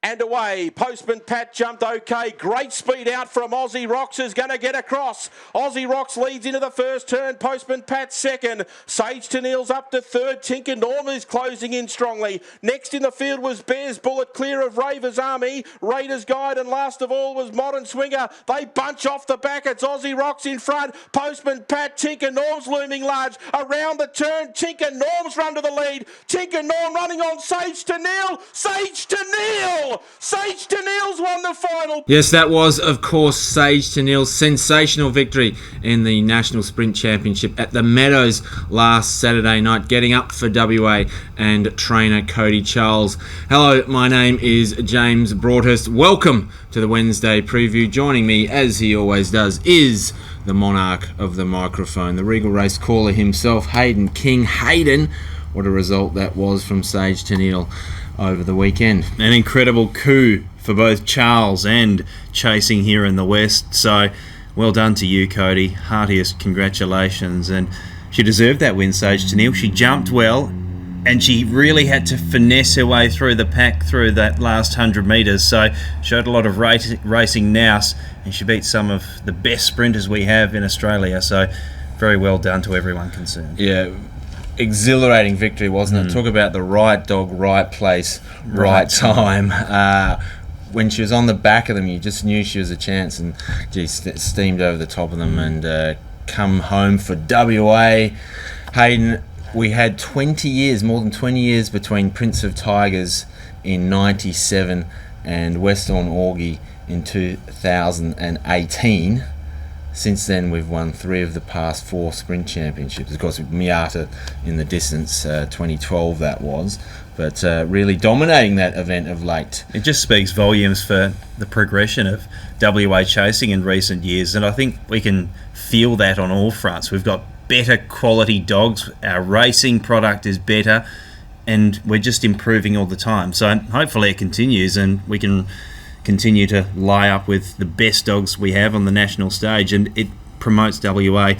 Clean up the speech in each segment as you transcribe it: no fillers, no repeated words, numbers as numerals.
and away. Postman Pat jumped okay. Great speed out from Aussie Rocks is going to get across. Aussie Rocks leads into the first turn. Postman Pat second. Saige Tenniele's up to third. Tinker Norm is closing in strongly. Next in the field was Bears Bullet, clear of Raver's Army. Raiders Guide, and last of all was Modern Swinger. They bunch off the back. It's Aussie Rocks in front. Postman Pat, Tinker Norm's looming large. Around the turn, Tinker Norm's run to the lead. Tinker Norm running on Saige Tenniele. Saige Tenniele! Saige Tenniele's won the final. Yes, that was, of course, Saige Tenniele's sensational victory in the National Sprint Championship at the Meadows last Saturday night, getting up for WA and trainer Cody Charles. Hello, my name is James Broadhurst. Welcome to the Wednesday preview. Joining me, as he always does, is the monarch of the microphone, the Regal Race caller himself, Hayden King. Hayden, what a result that was from Saige Tenniele over the weekend. An incredible coup for both Charles and Chasing here in the West. So well done to you, Cody. Heartiest congratulations. And she deserved that win, Saige Tenniele. She jumped well, and she really had to finesse her way through the pack through that last 100 metres. So showed a lot of racing nous, and she beat some of the best sprinters we have in Australia. So very well done to everyone concerned. Yeah, exhilarating victory, wasn't it? Talk about the right dog, right place, right time. When she was on the back of them, you just knew she was a chance, and steamed over the top of them and come home for WA. Hayden, we had 20 years, more than 20 years between Prince of Tigers in 97 and Western Augie in 2018. Since then, we've won 3 of the past 4 sprint championships. Of course, with Miata in the distance, 2012 that was, but really dominating that event of late. It just speaks volumes for the progression of WA chasing in recent years, and I think we can feel that on all fronts. We've got better quality dogs, our racing product is better, and we're just improving all the time. So hopefully it continues, and we can continue to lie up with the best dogs we have on the national stage, and it promotes WA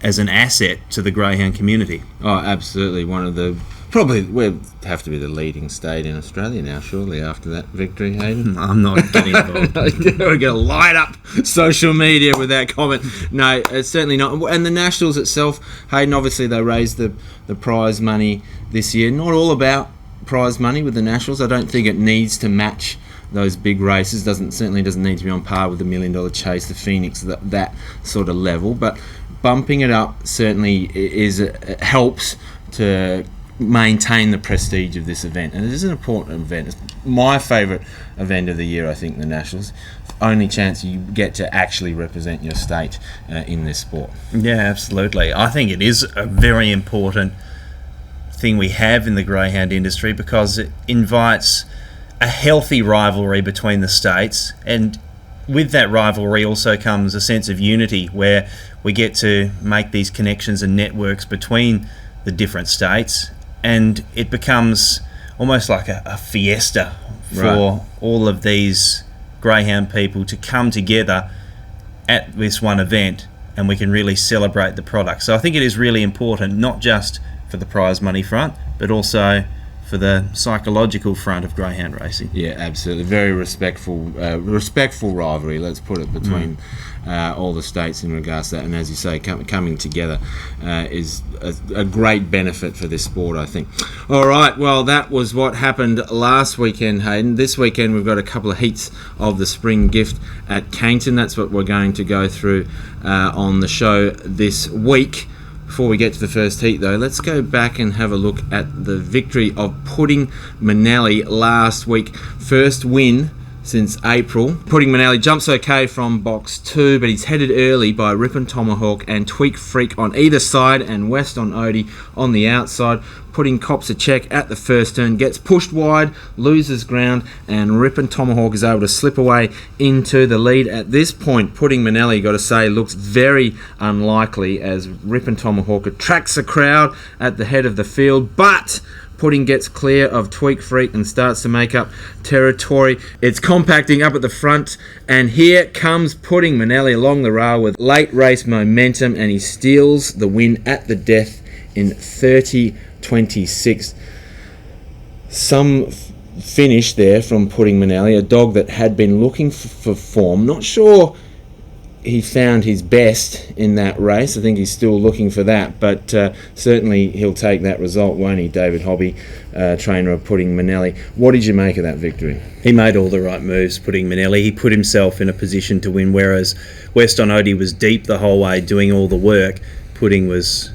as an asset to the greyhound community. Oh, absolutely. One of the, probably, we'll have to be the leading state in Australia now, surely, after that victory, Hayden. I'm not getting involved. We're going to light up social media with that comment. No, it's certainly not. And the Nationals itself, Hayden, obviously they raised the prize money this year. Not all about prize money with the Nationals. I don't think it needs to match those big races. Certainly doesn't need to be on par with the $1 Million Chase, the Phoenix, that sort of level. But bumping it up certainly helps to maintain the prestige of this event, and it is an important event. It's my favourite event of the year, I think, the Nationals. Only chance you get to actually represent your state in this sport. Yeah, absolutely. I think it is a very important thing we have in the greyhound industry, because it invites a healthy rivalry between the states, and with that rivalry also comes a sense of unity, where we get to make these connections and networks between the different states, and it becomes almost like a fiesta for all of these greyhound people to come together at this one event, and we can really celebrate the product. So I think it is really important, not just for the prize money front, but also for the psychological front of greyhound racing. Yeah, absolutely. Very respectful rivalry, let's put it, between all the states in regards to that. And as you say, coming together is a great benefit for this sport, I think. All right, well, that was what happened last weekend, Hayden. This weekend we've got a couple of heats of the Spring Gift at Cannington. That's what we're going to go through on the show this week. Before we get to the first heat, though, let's go back and have a look at the victory of Pudding Manelli last week. First win since April. Pudding Manelli jumps okay from box 2, but he's headed early by Ripon Tomahawk and Tweak Freak on either side, and West on Odie on the outside. Pudding cops a check at the first turn, gets pushed wide, loses ground, and Ripon Tomahawk is able to slip away into the lead. At this point, Pudding Manelli, got to say, looks very unlikely as Ripon Tomahawk attracts a crowd at the head of the field, but Pudding gets clear of Tweak Freak and starts to make up territory. It's compacting up at the front, and here comes Pudding Manelli along the rail with late race momentum, and he steals the win at the death in 30-26. Some finish there from Pudding Manelli, a dog that had been looking for form. Not sure he found his best in that race. I think he's still looking for that, but certainly he'll take that result, won't he, David Hobby, trainer of Pudding Manelli. What did you make of that victory? He made all the right moves, Pudding Manelli. He put himself in a position to win, whereas Weston Odie was deep the whole way doing all the work. Pudding was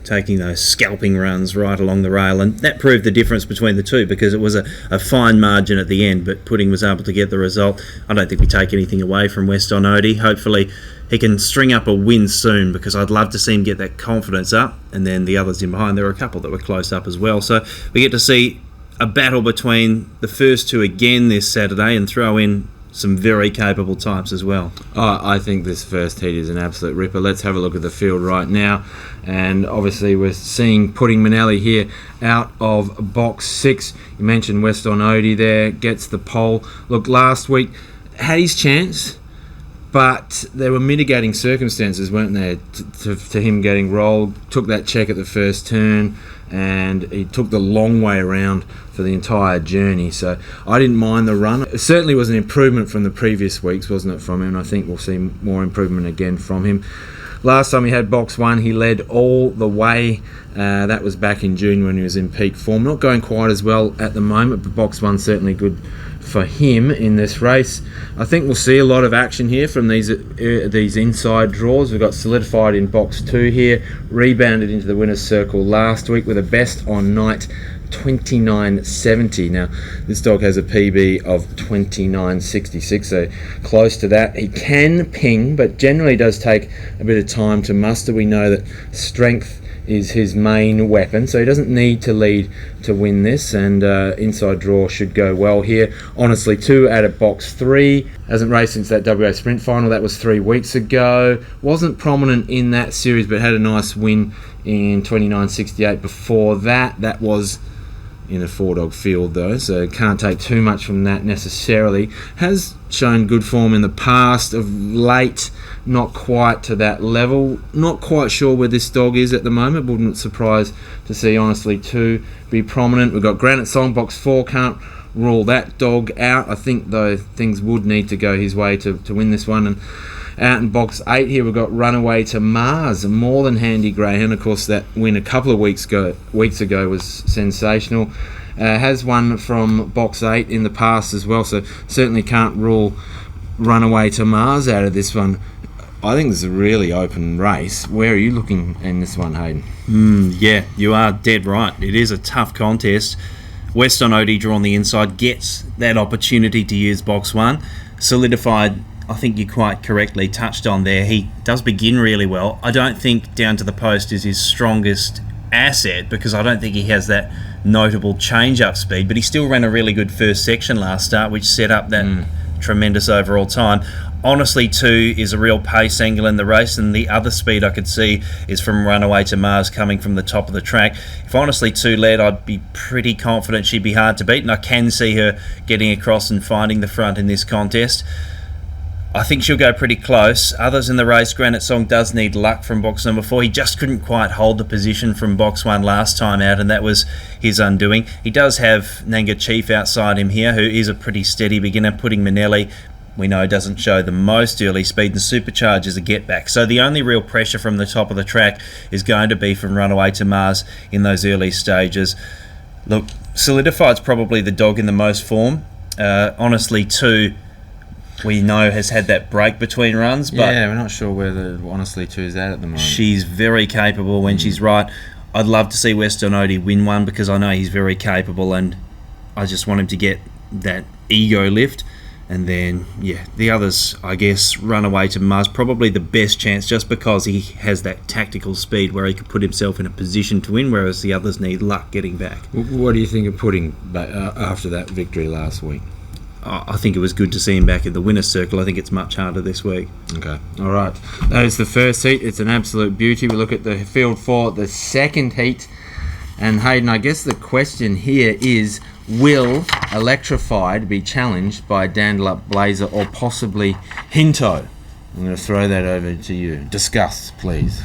taking those scalping runs right along the rail, and that proved the difference between the two, because it was a fine margin at the end, but Pudding was able to get the result. I don't think we take anything away from Weston Odie. Hopefully he can string up a win soon, because I'd love to see him get that confidence up, and then the others in behind, there were a couple that were close up as well, so we get to see a battle between the first two again this Saturday, and throw in some very capable types as well. I think this first heat is an absolute ripper. Let's have a look at the field right now. And obviously we're seeing Pudding Manelli here out of box 6. You mentioned Weston Odie there, gets the pole. Look, last week had his chance, but there were mitigating circumstances, weren't there, to him getting rolled. Took that check at the first turn, and he took the long way around for the entire journey, so I didn't mind the run. It certainly was an improvement from the previous weeks, wasn't it, from him, and I think we'll see more improvement again from him. Last time he had box 1, he led all the way. That was back in June when he was in peak form. Not going quite as well at the moment, but box 1 certainly good for him in this race. I think we'll see a lot of action here from these inside draws. We've got Solidified in box 2 here, rebounded into the winner's circle last week with a best on night 29.70. Now this dog has a PB of 29.66, so close to that. He can ping, but generally does take a bit of time to muster. We know that strength is his main weapon, so he doesn't need to lead to win this, and inside draw should go well here. Honestly, 2 out of box 3. Hasn't raced since that WA Sprint final. That was 3 weeks ago. Wasn't prominent in that series, but had a nice win in 29.68 before that. That was in a 4-dog field though, so can't take too much from that necessarily. Has shown good form in the past. Of late, not quite to that level. Not quite sure where this dog is at the moment. Wouldn't surprise to see, honestly, 2 be prominent. We've got Granite Song, box 4. Can't rule that dog out. I think though things would need to go his way to win this one. And out in box 8 here we've got Runaway to Mars, a more than handy greyhound. Of course, that win a couple of weeks ago was sensational. Has won from box 8 in the past as well, so certainly can't rule Runaway to Mars out of this one. I think it's a really open race. Where are you looking in this one, Hayden? Yeah, you are dead right. It is a tough contest. Weston Odie drawn the inside, gets that opportunity to use box 1. Solidified, I think you quite correctly touched on there. He does begin really well. I don't think down to the post is his strongest asset, because I don't think he has that notable change-up speed, but he still ran a really good first section last start, which set up that tremendous overall time. Honestly, 2 is a real pace angle in the race, and the other speed I could see is from Runaway to Mars coming from the top of the track. If Honestly 2 led, I'd be pretty confident she'd be hard to beat, and I can see her getting across and finding the front in this contest. I think she'll go pretty close. Others in the race, Granite Song does need luck from box number 4. He just couldn't quite hold the position from box 1 last time out, and that was his undoing. He does have Nanga Chief outside him here, who is a pretty steady beginner. Pudding Manelli, we know, doesn't show the most early speed, and Supercharge is a get back. So the only real pressure from the top of the track is going to be from Runaway to Mars in those early stages. Look, Solidified's probably the dog in the most form. Honestly, 2, we know, has had that break between runs, but yeah, we're not sure where the Honestly 2 is at the moment. She's very capable when she's right. I'd love to see Weston Odie win one, because I know he's very capable, and I just want him to get that ego lift. And then, yeah, the others, I guess, Runaway to Mars, probably the best chance, just because he has that tactical speed where he could put himself in a position to win, whereas the others need luck getting back. What do you think of Pudding after that victory last week? I think it was good to see him back in the winner's circle. I think it's much harder this week. Okay, all right. That is the first heat. It's an absolute beauty. We look at the field for the second heat. And Hayden, I guess the question here is, will Electrified be challenged by Dandelup Blazer or possibly Hinto? I'm going to throw that over to you. Discuss, please.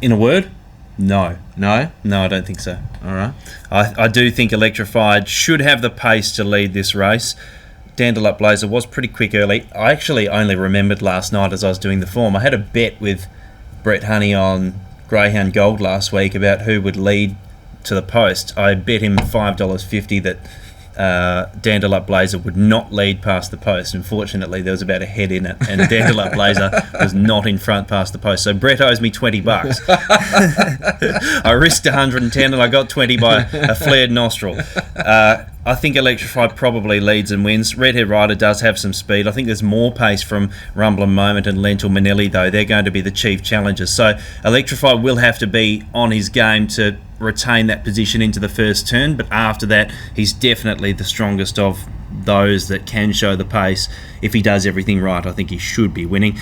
In a word? No. No? No, I don't think so. All right. I do think Electrified should have the pace to lead this race. Dandelup Blazer was pretty quick early. I actually only remembered last night as I was doing the form. I had a bet with Brett Honey on Greyhound Gold last week about who would lead to the post. I bet him $5.50 that Dandelup Blazer would not lead past the post. Unfortunately, there was about a head in it, and Dandelup Blazer was not in front past the post. So Brett owes me $20. I risked 110 and I got 20 by a flared nostril. I think Electrified probably leads and wins. Redhead Rider does have some speed. I think there's more pace from Rumble and Moment and Lentil Manelli, though. They're going to be the chief challengers. So Electrified will have to be on his game to retain that position into the first turn, but after that, he's definitely the strongest of those that can show the pace. If he does everything right, I think he should be winning.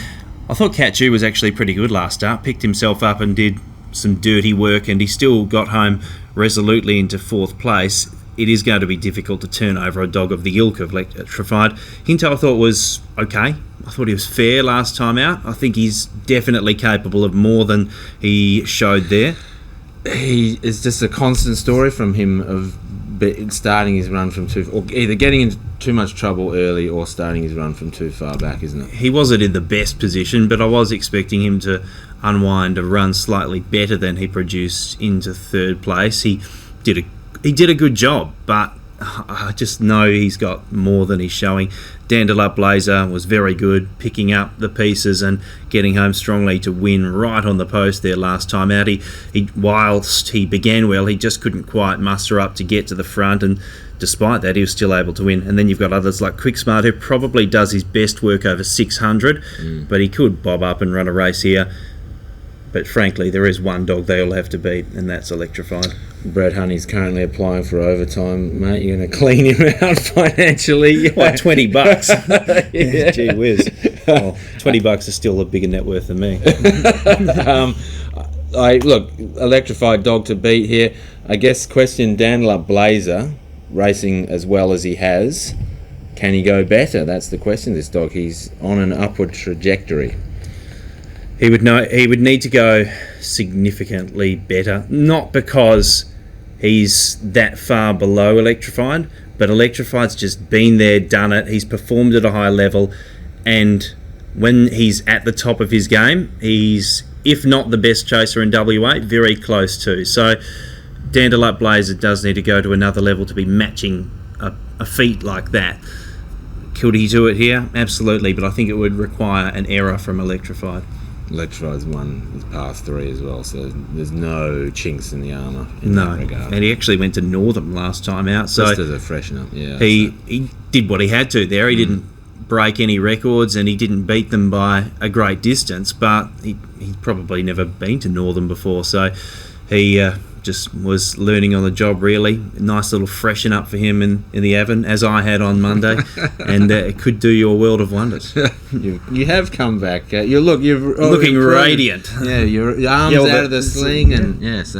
I thought Catchu was actually pretty good last start. Picked himself up and did some dirty work, and he still got home resolutely into fourth place. It is going to be difficult to turn over a dog of the ilk of Electrified. Hinto I thought was okay. I thought he was fair last time out. I think he's definitely capable of more than he showed there. He is just a constant story from him of starting his run from or either getting into too much trouble early or starting his run from too far back, isn't it? He wasn't in the best position, but I was expecting him to unwind a run slightly better than he produced into third place. He did a good job, but I just know he's got more than he's showing. Dandelup Blazer was very good, picking up the pieces and getting home strongly to win right on the post there last time out. Whilst he began well, he just couldn't quite muster up to get to the front, and despite that, he was still able to win. And then you've got others like Quicksmart, who probably does his best work over 600, but he could bob up and run a race here. But frankly, there is one dog they all have to beat, and that's Electrified. Brett Honey's currently applying for overtime, mate. You're going to clean him out financially. What, $20? Yeah. Gee whiz. Well, $20 is still a bigger net worth than me. Look, Electrified dog to beat here. I guess question Dandelop Blazer, racing as well as he has. Can he go better? That's the question, this dog. He's on an upward trajectory. He would need to go significantly better, not because he's that far below Electrified, but Electrified's just been there, done it. He's performed at a high level, and when he's at the top of his game, he's, if not the best chaser in WA, very close to. So Dandelop Blazer does need to go to another level to be matching a feat like that. Could he do it here? Absolutely, but I think it would require an error from Electrified. Electrified's won his past 3 as well, so there's no chinks in the armour in that regard. And he actually went to Northam last time out, so just as a freshen up. Yeah, he did what he had to there. He didn't break any records, and he didn't beat them by a great distance, but he'd probably never been to Northam before, so he just was learning on the job, really. Nice little freshen up for him in the Avon, as I had on Monday, and it could do you a world of wonders. You have come back. You're looking radiant. Yeah, your arms out of the sling, and yes,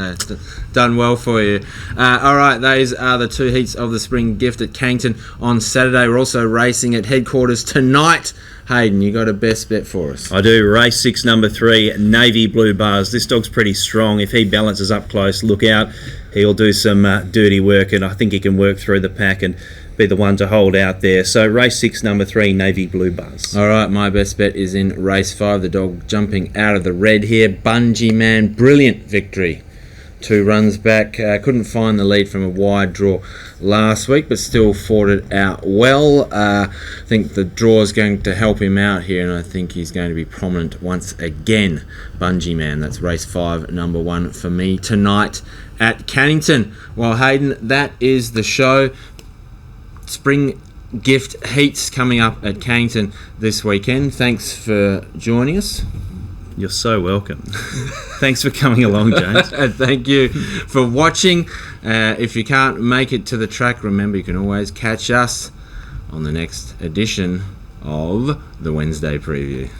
done well for you. All right, those are the 2 heats of the spring gift at Cannington on Saturday. We're also racing at headquarters tonight. Hayden, you got a best bet for us? I do. Race 6, number 3, Navy Blue Bars. This dog's pretty strong. If he balances up close, look out. He'll do some dirty work, and I think he can work through the pack and be the one to hold out there. So race 6, number 3, Navy Blue Bars. All right, my best bet is in race 5. The dog jumping out of the red here. Bungee Man, brilliant victory. 2 runs back. Couldn't find the lead from a wide draw last week, but still fought it out well. I think the draw is going to help him out here, and I think he's going to be prominent once again. Bungee Man, that's race 5, number 1 for me tonight at Cannington. Well, Hayden, that is the show. Spring gift heats coming up at Cannington this weekend. Thanks for joining us. You're so welcome. Thanks for coming along, James. Thank you for watching. If you can't make it to the track, remember you can always catch us on the next edition of the Wednesday Preview.